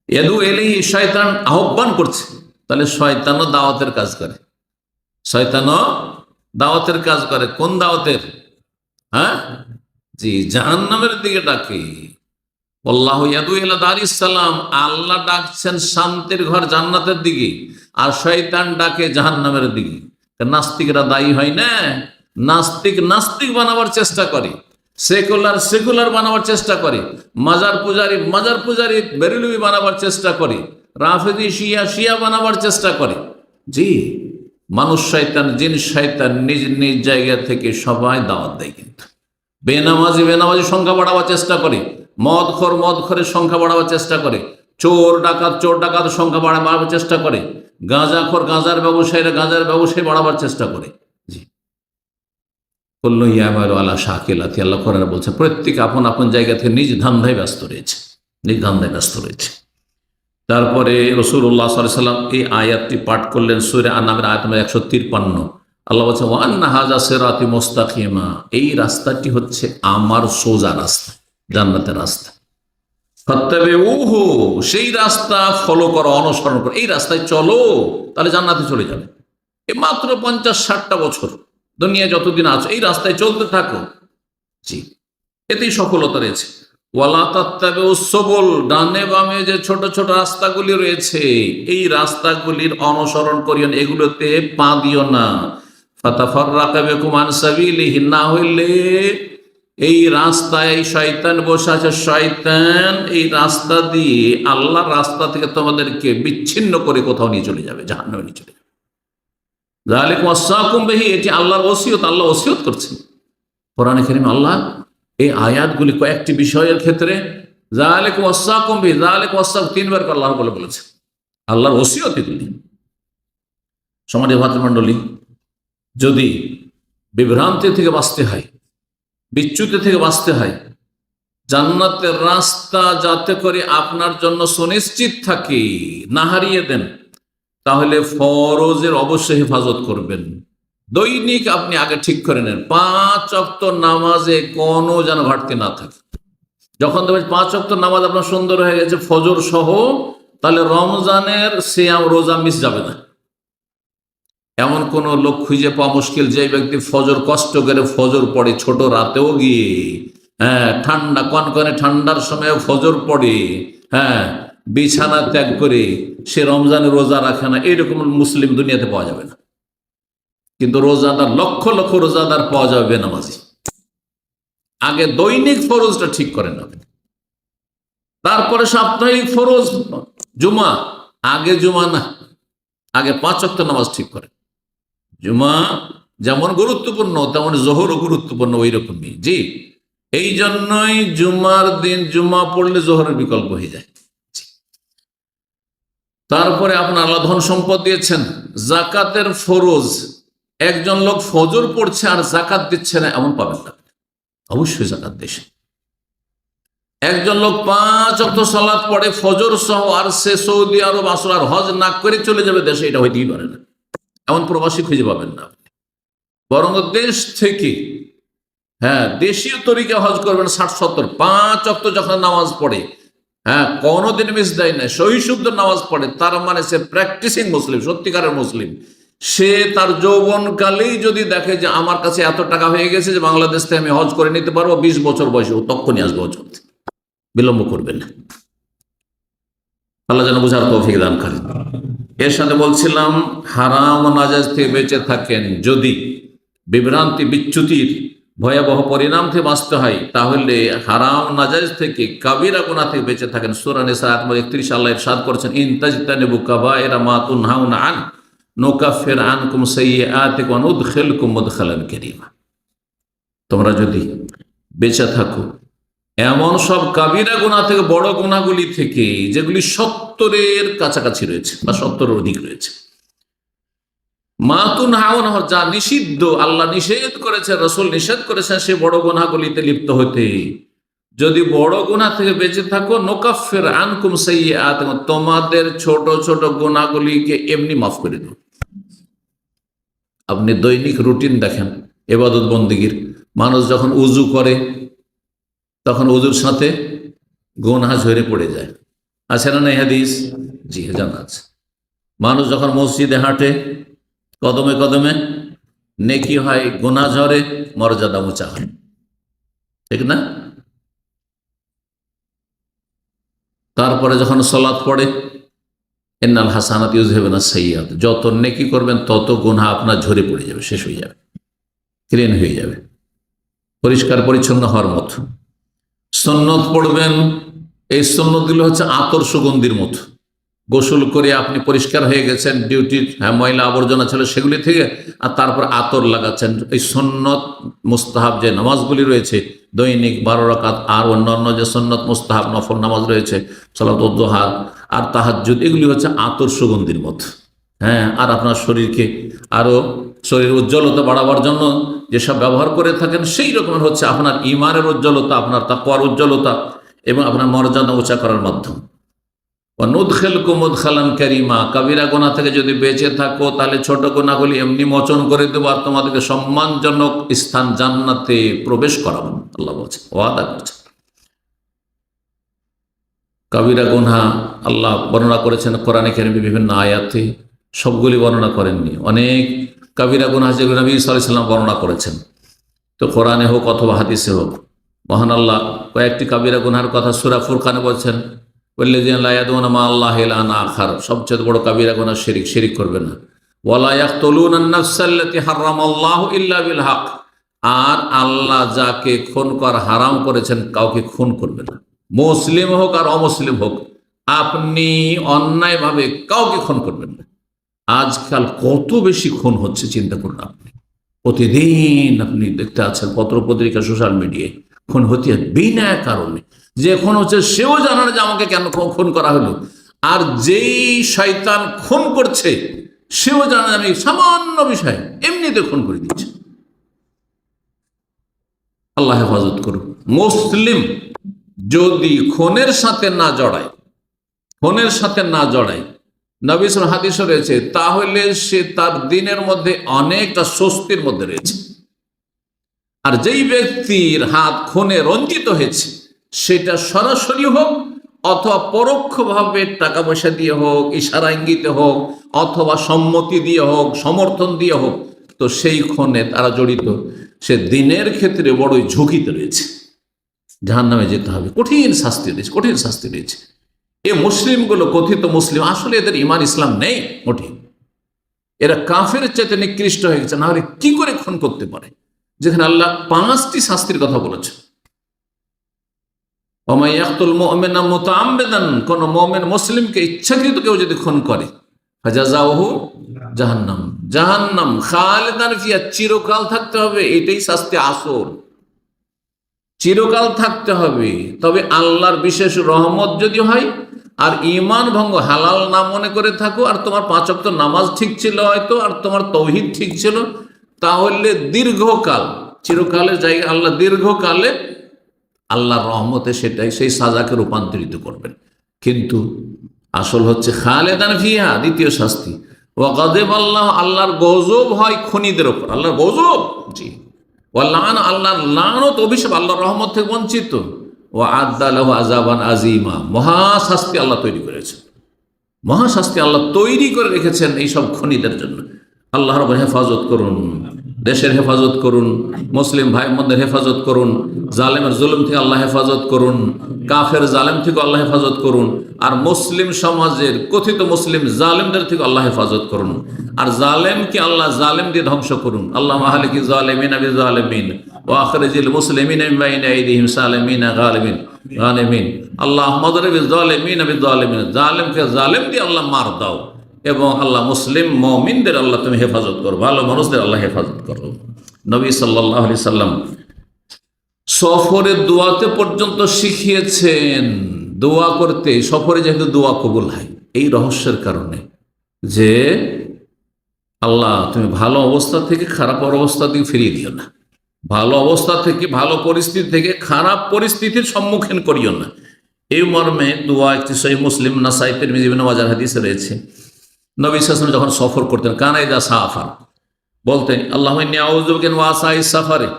Speaker 1: এদু এলেই শয়তান আহ্বান করছে। তাহলে শয়তানও দাওয়াতের কাজ করে, শয়তানও দাওয়াতের কাজ করে। কোন দাওয়াতের? হ্যাঁ, জি, জাহান্নামের দিকে ডাকে। আল্লাহু ইয়াদু ইলা দারিস সালাম, আল্লাহ ডাকছেন শান্তির ঘর জান্নাতের দিকে, আর শয়তান ডাকে জাহান্নামের দিকে। নাস্তিকরা দায়ী হয় না? নাস্তিক নাস্তিক বানাবার চেষ্টা করে, সেকুলার সেকুলার বানাবার চেষ্টা করে, মাজার পূজারি বেরেলভি বানাবার চেষ্টা করে, রাফেজি শিয়া শিয়া বানাবার চেষ্টা করে। জি, মানুষ শয়তান, জিন শয়তান নিজ নিজ জায়গা থেকে সবাই দাওয়াত দেয়। কিন্তু বেনামাজি সংখ্যা বাড়াবার চেষ্টা করে, মদখোরের সংখ্যা বাড়াবার চেষ্টা করে, চোর ডাকাত সংখ্যা বাড়াবার চেষ্টা করে, গাঁজার ব্যবসায়ী বাড়াবার চেষ্টা করে। জি, কুল্লু ইয়ামালু আলা শাকিলাতি, আল্লাহ কোরআনে বলছে প্রত্যেক আপন আপন জায়গা থেকে নিজ ধান্দায় ব্যস্ত রয়েছে। তারপরে রাসূলুল্লাহ সাল্লাল্লাহু আলাইহি ওয়াসাল্লাম এই আয়াতটি পাঠ করলেন, সূরা আন-নামের আয়াত নম্বর 153। আল্লাহ বলছে ওয়া আন্না হাযা সিরাতি মুস্তাকিমা, এই রাস্তাটি হচ্ছে আমার সোজা রাস্তা, জান্নাতের রাস্তা। ফাত্তাবিউহু, সেই রাস্তা ফলো করো, অনুসরণ করো, এই রাস্তায় চলো, তাহলে জান্নাতে চলে যাবে। এই মাত্র 50-60টা বছর দুনিয়া যতদিন আছে এই রাস্তায় চলতে থাকো। জি, এতেই সফলতা রয়েছে। ওয়ালা তাত্তাবিউস সুবুল, ডানে বামে যে ছোট ছোট রাস্তাগুলি রয়েছে এই রাস্তাগুলির অনুসরণ করিও না, এগুলোতে পা দিও না। ফাতাফাররাকা বিকুম আন সাবিলিহি, না হইলে এই রাস্তায় শয়তান বসে আছে, শয়তান এই রাস্তা দিয়ে আল্লাহর রাস্তা থেকে তোমাদেরকে বিচ্ছিন্ন করে কোথাও নিয়ে চলে যাবে, জাহান্নামে নিয়ে চলে যাবে। যালিকুম ওয়াসাকুম বিহি, এটি আল্লাহর ওসিয়ত, আল্লাহ ওসিয়ত করছেন কোরআনে কারীমে। আল্লাহ এই আয়াতগুলি কয়েকটি বিষয়ের ক্ষেত্রে যালিকুম ওয়াসাকুম বিহি, যালিকুম ওয়াসাকুম তিনবার করে আল্লাহ বলেছে, আল্লাহর ওসিয়ত এগুলি। সমাজের ভাতৃমণ্ডলী, যদি বিভ্রান্তি থেকে বাঁচতে হয়, বিচ্যুতি থেকে বাঁচতে হয়। জান্নাতের রাস্তা যাতে করে আপনার জন্য সুনিশ্চিত থাকে, না হারিয়ে দেন, তাহলে ফরজের অবশ্যই হেফাজত করবেন। দৈনিক আপনি আগে ঠিক করে নেন 5 ওয়াক্ত নামাজে কোনো যেন ঘাটতি না থাকে। যখন দেখবেন 5 ওয়াক্ত নামাজ আপনার সুন্দর হয়ে গেছে ফজর সহ, তাহলে রমজানের সিয়াম রোজা মিস যাবে না। এমন কোন লোক খুঁজে পাওয়া মুশকিল যে ব্যক্তি ফজর কষ্ট করে ফজর পড়ে, ছোট রাতেও গিয়ে, হ্যাঁ, ঠান্ডা কনকনে ঠান্ডার সময় ফজর পড়ে, হ্যাঁ, বিছানা ত্যাগ করে সে রমজানের রোজা রাখে না, এরকম মুসলিম দুনিয়াতে পাওয়া যাবে না। কিন্তু রোজাদার, লক্ষ লক্ষ রোজাদার পাওয়া যাবে বেনামাজি। আগে দৈনিক ফরজটা ঠিক করেন আপনি, তারপরে সাপ্তাহিক ফরজ, জুমা। আগে জুমা না, আগে 5 ওয়াক্ত নামাজ ঠিক করেন। জুমা যেমন গুরুত্বপূর্ণ তেমন জোহরও গুরুত্বপূর্ণ, ওই রকমই। জি, এই জন্যই জুমার দিন জুমা পড়লে জোহরের বিকল্প হয়ে যায়। তারপরে আপনার আল্লাহ ধন সম্পদ দিয়েছেন, জাকাতের ফরজ। একজন লোক ফজর পড়ছে আর জাকাত দিচ্ছে না, এমন পাবেন না, অবশ্যই জাকাত দিয়েছে। একজন লোক 5 ওয়াক্ত সালাত পড়ে ফজর সহ, আর সে সৌদি আরব আসর আর হজ না করে চলে যাবে দেশে, এটা হইতেই পারে না। এমন প্রবাসী খুঁজে পাবেন না। বরং দেশ থেকে, হ্যাঁ, দেশীয় তরিকা হজ করবেন 60-70। 5 ওয়াক্ত যখন নামাজ পড়ে, হ্যাঁ, কোনোদিন মিস দেয় না, সহি শুদ্ধ নামাজ পড়ে, তার মানে সে প্র্যাকটিসিং মুসলিম, সত্যিকারের মুসলিম। সে তার যৌবনকালেই যদি দেখে যে আমার কাছে এত টাকা হয়ে গেছে যে বাংলাদেশ থেকে আমি হজ করে নিতে পারবো, 20 বছর বয়সে, ও তখনই আসবে হজ করতে, বিলম্ব করবেন না। আল্লাহ যেন বুঝার তৌফিক দান করেন। এর সাথে বলছিলাম, হারাম ও নাজায়েজ থেকে বেঁচে থাকেন। যদি বিভ্রান্তি বিচ্যুতির ভয়াবহ পরিণাম থেকে বাঁচতে হয়, তাহলে হারাম নাজায়েজ থেকে, কাবিরা গুনাহ থেকে বেঁচে থাকেন। সূরা নিসা আয়াত নম্বর 31 আল্লাহ ইরশাদ করেছেন, ইন তাজতানিবু কাবায়িরা মা তুনহাউনা আন নুকাফির আনকুম সাইয়্যাতিকুম ওয়া নুদখিলকুম মুদখালান কারীমা। তোমরা যদি বেঁচে থাকো এমন সব কাবিরা গুনাহ থেকে, বড় গুনাহগুলি থেকে, যেগুলি 70-এর কাছাকাছি রয়েছে বা 70-এর অধিক রয়েছে, মা তুনহাউনা, যা নিষিদ্ধ, আল্লাহ নিষেধ করেছে, রাসূল নিষেধ করেছেন, সে বড় গুনাহগুলিতে লিপ্ত হতে যদি বড় গুনাহ থেকে বেঁচে থাকো, নুকাফির আনকুম সাইয়্যাতিকুম, তোমাদের ছোট ছোট গুনাহগুলিকে এমনি মাফ করে দেব। আপনি দৈনিক রুটিন দেখেন ইবাদত বন্দেগীর, মানুষ যখন উজু করে তখন উজুর সাথে গুনাহ ঝরে পড়ে যায়, আছে না এই হাদিস? জি, জানা আছে। মানুষ যখন মসজিদে হাঁটে, কদমে কদমে নেকি হয়, গুনাহ ঝরে, মর্যাদা উঁচা হয়, ঠিক না? তারপরে যখন সালাত পড়ে, ইন্নাল হাসানাত ইউযহিবুনা সাইয়্যাত, যত নেকি করবেন তত গুনাহ আপনার ঝরে পড়ে যাবে, শেষ হয়ে যাবে, ক্লিন হয়ে যাবে, পরিষ্কার পরিচ্ছন্ন হওয়ার মতো। সুন্নত পড়বেন, এই সুন্নতগুলো হচ্ছে আতর সুগন্ধির মতো। গোসল করে আপনি পরিষ্কার হয়ে গেছেন, ডিউটির ময়লা আবর্জনা ছিল সেগুলি থেকে, আর তারপর আতর লাগাচ্ছেন। এই সুন্নত মুস্তাহাব যে নামাজগুলি রয়েছে দৈনিক 12 রাকাত, আর অন্যান্য যে সুন্নত মুস্তাহাব নফল নামাজ রয়েছে, সালাতুদ দুহা আর তাহাজ্জুদ, এগুলি হচ্ছে আতর সুগন্ধির মতো। হ্যাঁ, আর আপনার শরীরকে আরো, শরীর উজ্জ্বলতা বাড়াবার জন্য যেসব ব্যবহার করে থাকেন, সেই রকমের হচ্ছে আপনার ঈমানের উজ্জ্বলতা, আপনার তাকওয়ার উজ্জ্বলতা এবং আপনার মর্যাদা উঁচা করার মাধ্যম। নুদখিলকুম মুদখালান কারীমা, কাবিরা গুনাহ থেকে যদি বেঁচে থাকো তাহলে ছোট গুনাহগুলি এমনি মোচন করে দেবো, আর তোমাদেরকে সম্মানজনক স্থান জান্নাতে প্রবেশ করাবো, আল্লাহ বলছে, ওয়াদা করছে। কাবিরা গুনাহ আল্লাহ বর্ণনা করেছেন কোরআনে কারীমে বিভিন্ন আয়াতে, সবগুলি বর্ণনা করেননি। অনেক কাবিরা গুনাহ যেগুলো নবী সাল্লাল্লাহু আলাইহি ওয়াসাল্লাম বর্ণনা করেছেন, তো কোরআনে হোক অথবা হাদিসে হোক, মহান আল্লাহ কয়েকটি কাবিরা গুনাহের কথা সূরা ফুরকানে বলছেন, ওয়াল্লাযীনা লা ইয়াদউনা মা আল্লাহি ইলাহান আখার, সবচেয়ে বড় কাবিরা গুনাহ শিরক, শিরক করবেন না। ওয়ালা ইয়াকতুলুনা আন-নাফসাল্লাতী হারামাল্লাহু ইল্লা বিল হক, আর আল্লাহ যাকে খুন করা হারাম করেছেন কাউকে খুন করবেন না, মুসলিম হোক আর অমুসলিম হোক, আপনি অন্যায়ভাবে কাউকে খুন করবেন না। আজকাল কত বেশি খুন হচ্ছে চিন্তা করুন আপনি, প্রতিদিন আপনি দেখতে আছেন পত্র পত্রিকা, সোশ্যাল মিডিয়ায় খুন হতে বিনা কারণে। যে খুন হচ্ছে সেও জানে না যে আমাকে কেন খুন করা হলো, আর যেই শয়তান খুন করছে সেও জানে আমি সামান্য বিষয় এমনিতে খুন করে দিচ্ছে। আল্লাহ হেফাজত করুন। মুসলিম যদি খুনের সাথে না জড়ায়, খুনের সাথে না জড়ায়, নবী সাল্লাল্লাহু আলাইহি হাদিস রয়েছে, তাহলে সে তার দিনের মধ্যে অনেকটা স্বস্তির মধ্যে রয়েছে। আর যেই ব্যক্তির হাত খুনে রঞ্জিত হয়েছে, সেটা সরাসরি হোক অথবা পরোক্ষভাবে টাকা পয়সা দিয়ে হোক, ইশারা ইঙ্গিতে হোক, অথবা সম্মতি দিয়ে হোক, সমর্থন দিয়ে হোক, তো সেই খুনে তারা জড়িত, সে দিনের ক্ষেত্রে বড়ই ঝুঁকিতে রয়েছে, জাহান্নামে যেতে হবে। কঠিন শাস্তি রয়েছে, কঠিন শাস্তি রয়েছে। এ মুসলিমগুলো কথিত মুসলিম, আসলে এদের ইমান ইসলাম নেই মোটেই। এরা কাফের চাইতে নিকৃষ্ট হয়ে গেছে। না হলে কি করে খুন করতে পারে, যেখানে আল্লাহ 5টি শাস্তির কথা বলেছে। ওমাইয়াকতুল মুমিনা মুতাআম্মিদান, কোন মুমিন মুসলিমকে ইচ্ছাকৃত কেউ যদি খুন করে, ফাজাযাউহু জাহান্নাম, জাহান্নাম খালিদান ফিহা, চিরকাল থাকতে হবে। এটাই শাস্তি আসল, চিরকাল থাকতে হবে। তবে আল্লাহর বিশেষ রহমত যদি হয় আর ঈমান ভঙ্গ হালাল না মনে করে থাকো, আর তোমার 5 ওয়াক্ত নামাজ ঠিক ছিল হয়তো, আর তোমার তাওহীদ ঠিক ছিল, তাহলে দীর্ঘকাল, চিরকালের জায়গায় আল্লাহ দীর্ঘকালে আল্লাহর রহমতে সেটাই সেই সাজাকে রূপান্তরিত করবেন। কিন্তু আসল হচ্ছে খালেদান ফিহা, দ্বিতীয় শাস্তি। ওয়াগাদিব আল্লাহ, আল্লাহর গজব হয় খুনীদের ওপর, আল্লাহর গজব। জি, ওয়াল্লান, আল্লাহর লানত, অভিশাপ, আল্লাহর রহমত থেকে বঞ্চিত। ও আদ্দা লাহু আযাবান আযীমা, মহাশাস্তি আল্লাহ তৈরি করেছেন, মহাশাস্তি আল্লাহ তৈরি করে রেখেছেন এইসব খুনীদের জন্য। আল্লাহর হেফাজত করুন, দেশের হেফাজত করুন, মুসলিম ভাই বোনদের হেফাজত করুন, জালেমের জুলুম থেকে আল্লাহ হেফাজত করুন, কাফের জালেম থেকে আল্লাহ হেফাজত করুন, আর মুসলিম সমাজের কথিত মুসলিম জালেমদের থেকে আল্লাহ হেফাজত করুন। আর জালেমকে আল্লাহ জালেম দিয়ে ধ্বংস করুন। আল্লাহ মাহালিকি জালেমিনা বিজালেমিন ওয়া আখরিজিল মুসলিমিনা মিন বাইনি আইদিহিম সালিমিনা গালিবিন গালিমিন। আল্লাহ মাদরিব জালেমিনা বিজালেমিন, জালেমকে জালেম দিয়ে আল্লাহ মার দাও। এবং আল্লাহ মুসলিম মুমিনদের আল্লাহ তুমি হেফাজত করো, ভালো মানুষদের আল্লাহ হেফাজত করো। নবী সাল্লাল্লাহু আলাইহি সাল্লাম সফরের দোয়াতে পর্যন্ত শিখিয়েছেন দোয়া করতে, সফরে যেহেতু দোয়া কবুল হয় এই রহস্যের কারণে, যে আল্লাহ তুমি ভালো অবস্থা থেকে খারাপ অবস্থা থেকে ফিরিয়ে দিও না, ভালো অবস্থা থেকে, ভালো পরিস্থিতি থেকে খারাপ পরিস্থিতির সম্মুখীন করিও না। এই মর্মে দোয়া একটি সহিহ মুসলিম, নাসাই, তিরমিজি, ইবনে মাজাহ হাদিসে রয়েছে। নবী সাল্লাল্লাহু আলাইহি ওয়াসাল্লাম যখন সফর করতেন, কানাইদা সাফার বলতেন আল্লাহুম্মা ইন্নী আউযু বিকা মিন ওয়াসাইস সাফারি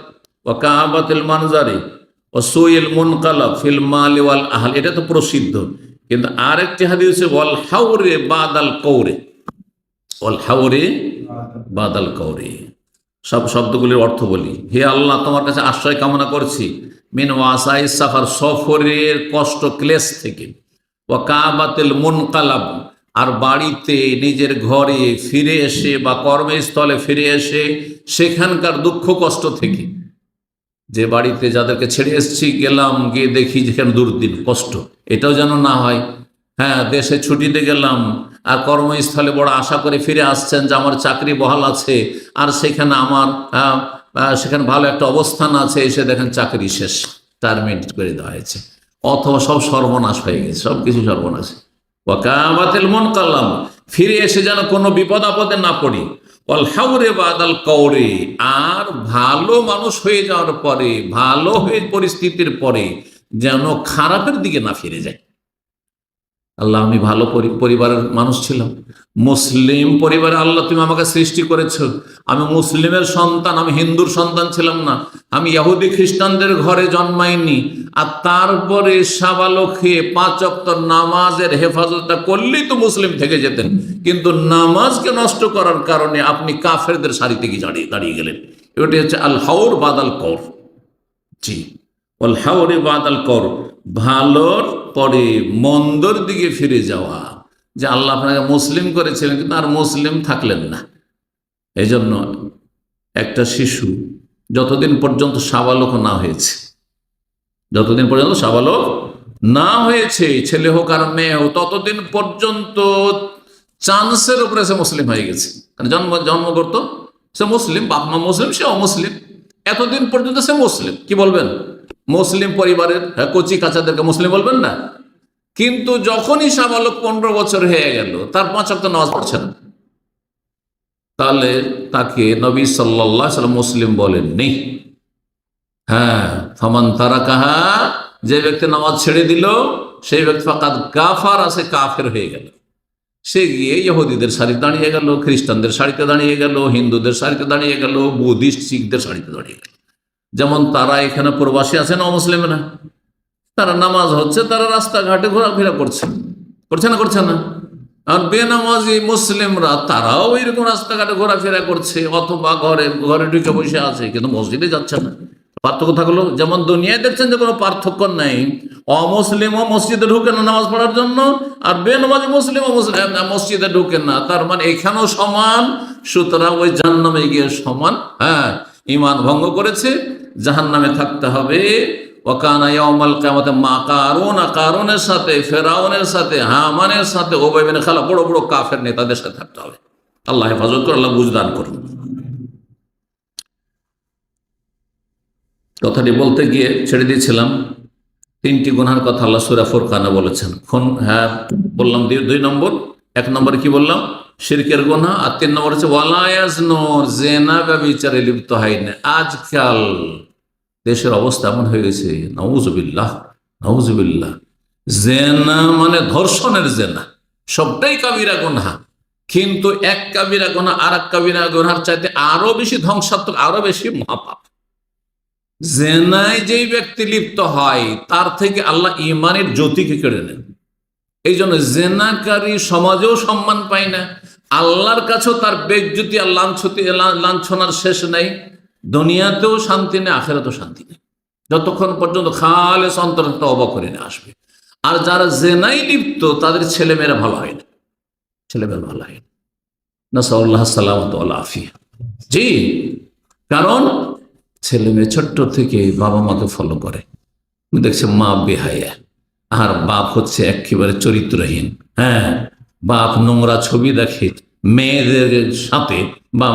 Speaker 1: ওয়া কাআবাতিল মানজারি ওয়া সুইল মুনকালাব ফিল মালি ওয়াল আহল। এটা তো প্রসিদ্ধ, কিন্তু আরেকটি হাদিস আছে ওয়াল হাওরে বাদাল কওরে, ওয়াল হাওরে বাদাল কওরে। সব শব্দগুলির অর্থ বলি। হে আল্লাহ, তোমার কাছে আশ্রয় কামনা করছি মিন ওয়াসাইস সাফার, সফরের কষ্ট ক্লেশ থেকে, ওয়া কাআবাতিল মুনকালাব, আর বাড়িতে নিজের ঘরে ফিরে এসে বা কর্মস্থলে ফিরে এসে সেখানকার দুঃখ কষ্ট থেকে, যে বাড়িতে যাদেরকে ছেড়ে এসেছি গেলাম, গিয়ে দেখি যেখানে দুর্দিন কষ্ট, এটাও যেন না হয়। হ্যাঁ, দেশে ছুটিতে গেলাম আর কর্মস্থলে বড় আশা করে ফিরে আসছেন যে আমার চাকরি বহাল আছে, আর সেখানে আমার সেখানে ভালো একটা অবস্থান আছে, এসে দেখেন চাকরি শেষ, টার্মিনেট করে দেওয়া হয়েছে, অথবা সব সর্বনাশ হয়ে গেছে, সব কিছু সর্বনাশ। ওয়াকাবাতিল মুনকালাব, ফিরে এসে যেন কোনো বিপদ আপদে না পড়ি। ওয়াল হাওরে বাদাল কওরে, আর ভালো মানুষ হয়ে যাওয়ার পরে, ভালো হয়ে পরিস্থিতির পরে যেন খারাপের দিকে না ফিরে যায়। আল্লাহ, আমি ভালো পরিবারের মানুষ ছিলাম, মুসলিম পরিবারে আল্লাহ তুমি আমাকে সৃষ্টি করেছো, আমি মুসলিমের সন্তান, আমি হিন্দুর সন্তান ছিলাম না, আমি ইহুদি খ্রিস্টানদের ঘরে জন্মাইনি, আর তারপরে সাবালক হয়ে 5 ওয়াক্ত নামাজের হেফাজতটা করলেই তো মুসলিম থেকে যেতেন, কিন্তু নামাজকে নষ্ট করার কারণে আপনি কাফেরদের সারিতে গিয়ে দাঁড়িয়ে গেলেন। এটি হচ্ছে আল হাওর বাদাল কর। জি, আল হাওরে বাদাল কর, ভালোর পরে মন্দর দিকে ফিরে যাওয়া। যে আল্লাহ আপনাকে মুসলিম করেছিলেন কিন্তু আর মুসলিম থাকলেন না। এই জন্য একটা শিশু যতদিন পর্যন্ত সাবালক না হয়েছে, যতদিন পর্যন্ত সাবালক না হয়েছে, ছেলে হোক আর মেয়ে হোক, ততদিন পর্যন্ত চান্সের উপরে সে মুসলিম হয়ে গেছে। কারণ জন্ম করতো সে মুসলিম, বাপ মা মুসলিম, সে অমুসলিম, এতদিন পর্যন্ত সে মুসলিম। কি বলবেন? মুসলিম পরিবারের কচি কাচাদেরকে মুসলিম বলবেন না। কিন্তু যখনই সাবালক 15 বছর হয়ে গেল, তার 5 ওয়াক্ত নামাজ পড়ছে না, তাহলে তাকে নবী সাল্লাল্লাহু আলাইহি ওয়াসাল্লাম মুসলিম বলেননি। হ্যাঁ, ফামান তারাকাহা, যে ব্যক্তি নামাজ ছেড়ে দিল সেই ব্যক্তি ফাকাদ কাফার, আছে কাফের হয়ে গেল। সে গিয়ে ইহুদিদের সারিতে দাঁড়িয়ে গেল, খ্রিস্টানদের সারিতে দাঁড়িয়ে গেল, হিন্দুদের সারিতে দাঁড়িয়ে গেল, বুদ্ধিস্ট শিখদের সারিতে দাঁড়িয়ে গেল। যেমন তারা এখানে প্রবাসী আছেন অমুসলিমরা, তারা নামাজ হচ্ছে, তারা রাস্তাঘাটে ঘোরাফেরা করছে, করছে না করছে না? আর বেনামাজি মুসলিমরা তারাও এরকম রাস্তাঘাটে ঘোরাফেরা করছে, অথবা ঘরে ঘরে ঢুকে বসে আছে, কিন্তু মসজিদে যাচ্ছে না। পার্থক্য থাকলো, যেমন দুনিয়ায় দেখছেন যে কোনো পার্থক্য নেই, অমুসলিমও মসজিদে ঢুকে না নামাজ পড়ার জন্য, আর বেনামাজি মুসলিমও মসজিদে ঢুকে না, তার মানে এখানেও সমান, সুতরাং ওই জাহান্নামে গিয়ে সমান। হ্যাঁ, ঈমান ভঙ্গ করেছে, জাহান্নামে থাকতে হবে। ওয়াকানা ইয়াউমাল কিয়ামাতি মা কারুন, কারুনের সাথে, ফেরাউনের সাথে, হামানের সাথে, উবাই বিন খালাফ, বড় বড় কাফের নেতাদের সাথে থাকতে হবে। আল্লাহ হেফাজত করুন, আল্লাহ বুঝদান করুন। কথাটি বলতে গিয়ে ছেড়ে দিয়েছিলাম, তিনটি গুনার কথা আল্লাহ সূরা ফুরকানে বলেছেন। হ্যাঁ বললাম, 2 নম্বর, 1 নম্বরে কি বললাম? শিরকের গুনাহ, আর 3 নম্বর হচ্ছে ওয়ালা ইয়াজনুন, জিনা ব্যভিচারে লিপ্ত হয় না। আজকাল দেশের অবস্থা এমন হয়ে গেছে, নাউজুবিল্লাহ নাউজুবিল্লাহ, জেনা মানে ধর্ষণের জেনা, সবটাই কাবিরা গুনাহ, কিন্তু এক কাবিরা গুনাহ আর এক কাবিরা গুনার চাইতে আরো বেশি ধ্বংসাত্মক, আরো বেশি মহাপাপ। জেনায় যেই ব্যক্তি লিপ্ত হয় তার থেকে আল্লাহ ইমানের জ্যোতিকে কেড়ে নেন। এই জন্য জেনাকারী সমাজেও সম্মান পায় না, আল্লাহর কাছেও তার বেজ্জতি আর লাঞ্ছনার শেষ নেই, দুনিয়াতেও শান্তি নেই, আখিরাতেও শান্তি নেই, যতক্ষণ পর্যন্ত খালেস অন্তরে তওবা করে না আসবে। আর যারা জেনায় লিপ্ত তাদের ছেলেমেয়েরা ভালো হয় না, ছেলেমেয়েরা ভালো হয় না, নাসাল্লাহ সালামত ওয়াল আফিয়া। জি, কারণ ছেলে মেয়ে ছোট্ট থেকে বাবা মাকে ফলো করে, দেখছে মা বেহায়া, আর বাপ হচ্ছে একেবারে চরিত্রহীন। হ্যাঁ, বাপ নোংরা ছবি দেখে মেয়েদের সাথে বা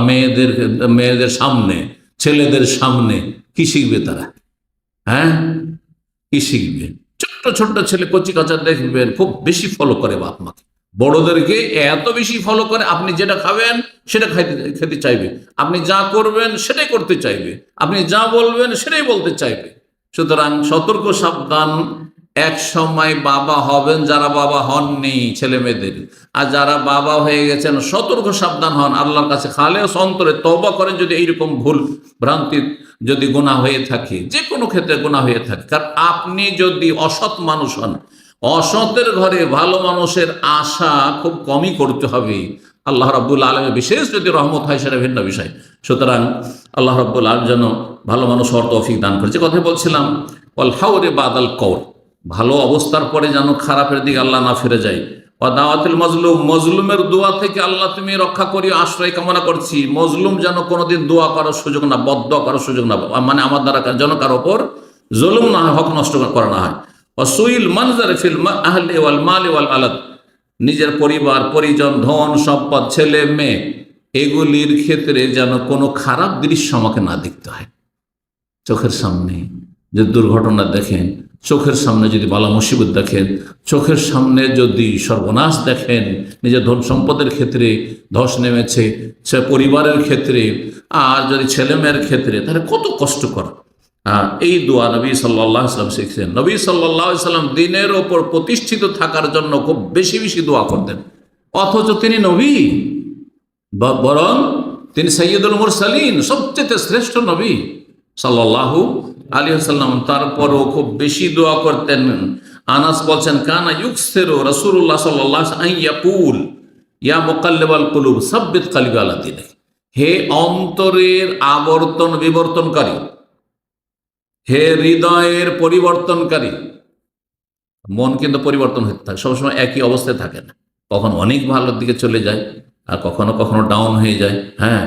Speaker 1: মেয়েদের সামনে, ছেলেদের সামনে, কি শিখবে তারা? হ্যাঁ, কি শিখবে? ছোট্ট ছোট্ট ছেলে কচি কাঁচা দেখবেন খুব বেশি ফলো করে বাপ মাকে, বড়দেরকে এত বেশি ফলো করে, আপনি যেটা খাবেন সেটা খেতে চাইবে, আপনি যা করবেন সেটাই করতে চাইবে, আপনি যা বলবেন সেটাই বলতে চাইবে। সুতরাং সতর্ক সাবধান, এক সময় বাবা হবেন যারা বাবা হননি ছেলে মেয়েদের, আর যারা বাবা হয়ে গেছেন সতর্ক সাবধান হন, আল্লাহর কাছে খালেস অন্তরে তওবা করেন যদি এইরকম ভুল ভ্রান্তি, যদি গুনাহ হয়ে থাকে, যে কোনো ক্ষেত্রে গুনাহ হয়ে থাকে। কারণ আপনি যদি অসৎ মানুষ হন, অসতের ঘরে ভালো মানুষের আশা খুব কমই করতে হবে। আল্লাহ রাব্বুল আলামিনের বিশেষ যদি রহমত হয় সেটা ভিন্ন বিষয়। সুতরাং আল্লাহ রাব্বুল আলামিন যেন ভালো মানুষ হওয়ার তৌফিক দান করেছে। কথা বলছিলাম, ওয়াল হাওরে বাদাল কওল, ভালো অবস্থার পরে যেন খারাপের দিকে আল্লাহ না ফিরে যায়। ওয়া দাওয়াতুল মাজলুম, মজলুমের দোয়া থেকে আল্লাহ তুমি রক্ষা করিও, আশ্রয় কামনা করছি। মজলুম যেন কোনোদিন দোয়া করার সুযোগ না, বদদোয়া করার সুযোগ না, মানে আমার দ্বারা যেন কারো ওপর জুলুম না হয়, হক নষ্ট করা না হয়। ওয়াসুইল মানজার ফিল আহলি ওয়াল মালি ওয়াল আলাদ, নিজের পরিবার পরিজন, ধন সম্পদ, ছেলে মেয়ে, এগুলির ক্ষেত্রে যেন কোনো খারাপ দৃশ্য আমাকে না দেখতে হয়। চোখের সামনে যদি দুর্ঘটনা দেখেন, চোখের সামনে যদি বালা মুসিবত দেখেন, চোখের সামনে যদি সর্বনাশ দেখেন, নিজের ধন সম্পদের ক্ষেত্রে ধস নেমেছে, সে পরিবারের ক্ষেত্রে, আর যদি ছেলে মেয়ের ক্ষেত্রে, তাহলে কত কষ্টকর। এই দোয়া নবী সাল্লাল্লাহু আলাইহি ওয়াসাল্লাম শিখছেন। নবী সাল্লাল্লাহু আলাইহি ওয়াসাল্লাম দিনের ওপর প্রতিষ্ঠিত থাকার জন্য খুব বেশি বেশি দোয়া করতেন, অথচ তিনি নবী, বরং তিনি সাইয়্যিদুল মুরসালিন, সবচেয়ে শ্রেষ্ঠ নবী সাল্লাল্লাহু আলাইহি ওয়াসাল্লাম, তারপরও খুব বেশি দোয়া করতেন। আনাস বলছেন, কানা ইউকসিরু রাসূলুল্লাহ সাল্লাল্লাহু আলাইহি ওয়াসাল্লাম ইয়াকুল ইয়া মুকাল্লিবাল কুলুব সাব্বিত কলবি আলা দীনিক, হে অন্তরের আবর্তন বিবর্তনকারী, হে হৃদয়ের পরিবর্তনকারী। মন কিন্তু পরিবর্তন হতে থাকে, সবসময় একই অবস্থায় থাকে না, কখনো অনেক ভালোর দিকে চলে যায় আর কখনো কখনো ডাউন হয়ে যায়। হ্যাঁ,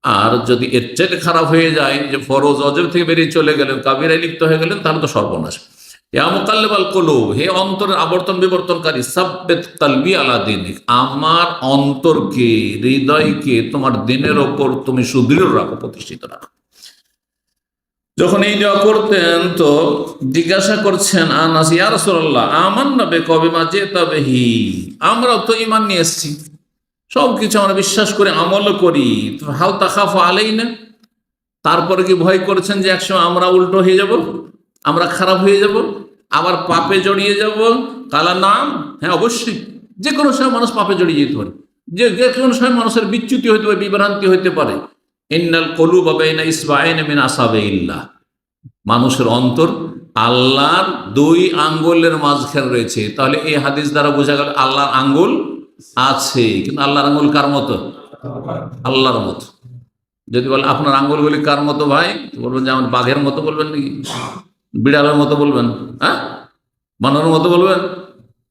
Speaker 1: আর যদি এর চেয়ে খারাপ হয়ে যায় যে ফরজ অজব থেকে বেরিয়ে চলে গেলেন, কাবিরায় লিপ্ত হয়ে গেলেন, তাহলে তো সর্বনাশ। ইয়া মুকাল্লিবাল কুলুব, হে অন্তরের আবর্তন বিবর্তনকারী, সাব্বিত কলবি আলা দীনিক, আমার অন্তরকে, হৃদয়কে তোমার দিনের ওপর তুমি সুদৃঢ় রাখো, প্রতিষ্ঠিত রাখো। যখন এই দোয়া করতেন তো জিজ্ঞাসা করছেন আনাস, ইয়া রাসূলুল্লাহ আমান্না বিমা জিতা বিহি, আমরাও তো ঈমান নিয়ে এসেছি, সবকিছু আমরা বিশ্বাস করে আমল করি, হাল তাখাফু আলাইনা, তারপরে কি ভয় করেছেন যে একসময় আমরা উল্টো হয়ে যাব, আমরা খারাপ হয়ে যাব, আবার পাপে জড়িয়ে যাব? কালা নাম, হ্যাঁ অবশ্যই। যে কোনো সময় মানুষ পাপে জড়িয়ে যেতে পারে, যে কোনো সময় মানুষের বিচ্যুতি হইতে পারে, বিভ্রান্তি হইতে পারে। ইন্নাল কুলুবা বাইনা ইসবাইন মিন আসাবিল্লাহ, মানুষের অন্তর আল্লাহর দুই আঙ্গুলের মাঝখানে রয়েছে। তাহলে এই হাদিস দ্বারা বোঝা গেল আল্লাহর আঙ্গুল আছে, কিন্তু আল্লাহর আঙ্গুল কার মতো? আল্লাহর মতো। যদি বলে আপনার আঙ্গুলগুলি কার মতো ভাই, বলবেন যে আমার বাঘের মতো বলবেন নাকি, বিড়ালের মতো বলবেন, হ্যাঁ বানরের মতো বলবেন,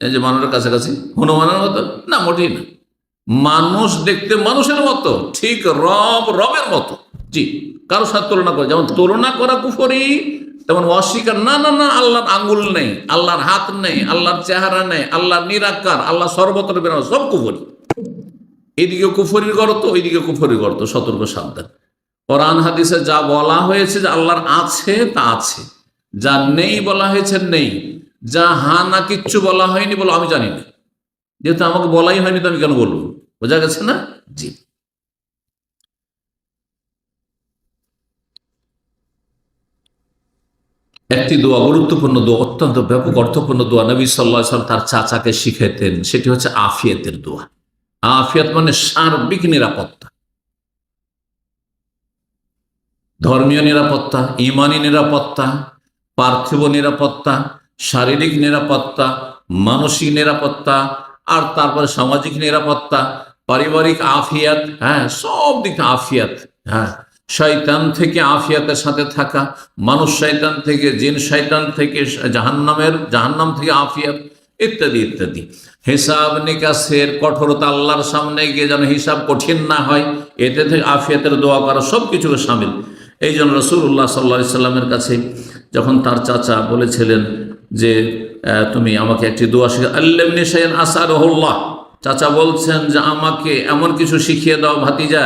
Speaker 1: এই যে বানরের কাছাকাছি হনুমানের মতো? না, মোটেই না। মানুষ দেখতে মানুষের মতো, ঠিক রবের মতো। জি, কারো সাথে তুলনা করে, যেমন তুলনা করা কুফরি, তেমন অস্বীকার। না না না, আল্লাহর আঙ্গুল নেই, আল্লাহর হাত নেই, আল্লাহর চেহারা নেই, আল্লাহর নিরাকার, আল্লাহ সর্বত্র বেরো, সব কুফরি। এইদিকে কুফরির গর্ত, ওইদিকে কুফরির গর্ত, সতর্ক সাবধান। কোরআন হাদিসে যা বলা হয়েছে যে আল্লাহর আছে তা আছে, যা নেই বলা হয়েছে নেই, যা হা না কিচ্ছু বলা হয়নি বলো আমি জানি না, যেহেতু আমাকে বলাই হয়নি তো আমি কেন বলবো? বোঝা গেছে না? জি। একটি দোয়া, গুরুত্বপূর্ণ দোয়া, অত্যন্ত ব্যাপক অর্থপূর্ণ দোয়া নবী সাল্লাল্লাহু আলাইহি ওয়াসাল্লাম তার চাচাকে শিখাতেন। সেটি হচ্ছে আফিয়াতের দোয়া। আফিয়াত মানে সার্বিক নিরাপত্তা, ধর্মীয় নিরাপত্তা, ইমানি নিরাপত্তা, পার্থিব নিরাপত্তা, শারীরিক নিরাপত্তা, মানসিক নিরাপত্তা, আর তারপরে সামাজিক নিরাপত্তা, পারিবারিক আফিয়াত, হ্যাঁ সব দিকে আফিয়াত। হ্যাঁ, শয়তান থেকে আফিয়াতের সাথে থাকা, মানুষ শয়তান থেকে, জিন শয়তান থেকে, জাহান্নাম থেকে আফিয়াত, ইত্যাদি ইত্যাদি। হিসাব নিকাশের কঠোরতা, আল্লাহর সামনে গিয়ে যেন হিসাব কঠিন না হয়, এতে থেকে আফিয়াতের দোয়া করা সব কিছুকে সামিল। এই জন্য রাসূলুল্লাহ সাল্লাল্লাহু আলাইহি সাল্লামের কাছে যখন তার চাচা বলেছিলেন যে তুমি আমাকে একটি দোয়া শিখা, আল্লামনি শাইআন আসআলুহুল্লাহ, চাচা বলছেন যে আমাকে এমন কিছু শিখিয়ে দাও ভাতিজা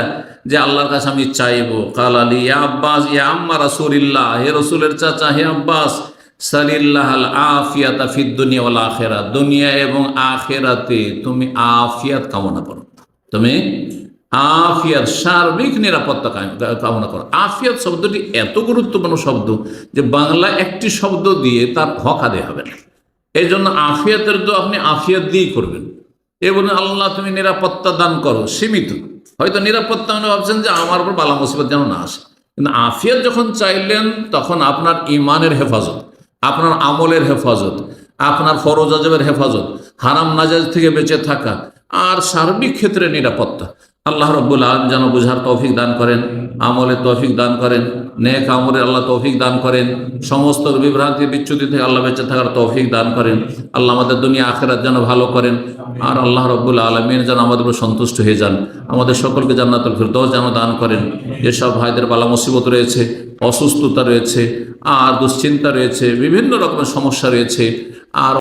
Speaker 1: যে আল্লাহর কাছে আমি চাইবো। কাল আলী ইয়া আব্বাস ইয়া আম্মা রাসূলিল্লাহ, হে রাসূলের চাচা, হে আব্বাস, সালিল্লাহাল আফিয়াতা ফিদ দুনিয়া ওয়াল আখিরাত, দুনিয়া এবং আখিরাতে তুমি আফিয়াত কামনা করো, তুমি আফিয়াত সার্বিক নিরাপত্তা কামনা করো। আফিয়াত শব্দটি এত গুরুত্বপূর্ণ শব্দ যে বাংলা একটি শব্দ দিয়ে তার হক আদায় হবে না। এই জন্য আফিয়াতের তো আপনি আফিয়াত দিয়েই করবেন। এ বলুন আল্লাহ তুমি নিরাপত্তা দান করো, সীমিত। হয়তো নিরাপত্তা মানে ভাবছেন যে আমার উপর বালা মুসিবত যেন না আসে, কিন্তু আফিয়াত যখন চাইলেন তখন আপনার ইমানের হেফাজত, আপনার আমলের হেফাজত, আপনার ফরজ আজবের হেফাজত, হারাম নাজাইজ থেকে বেঁচে থাকা, আর সার্বিক ক্ষেত্রে নিরাপত্তা। আল্লাহ রাব্বুল আলামিন যেন বুঝার তৌফিক দান করেন, আমলের তৌফিক দান করেন, নেক আমলের আল্লাহ তৌফিক দান করেন, সমস্ত বিভ্রান্তি বিচ্যুতি থেকে আল্লাহ বেঁচে থাকার তৌফিক দান করেন। আল্লাহ আমাদের দুনিয়া আখিরাত যেন ভালো করেন, আর আল্লাহ রাব্বুল আলামিন যেন আমাদের উপর সন্তুষ্ট হয়ে যান, আমাদের সকলকে জান্নাতুল ফিরদৌস যেন দান করেন। যেসব ভাইদের বালা মুসিবত রয়েছে, অসুস্থতা রয়েছে, আর দুশ্চিন্তা রয়েছে, বিভিন্ন রকমের সমস্যা রয়েছে, আর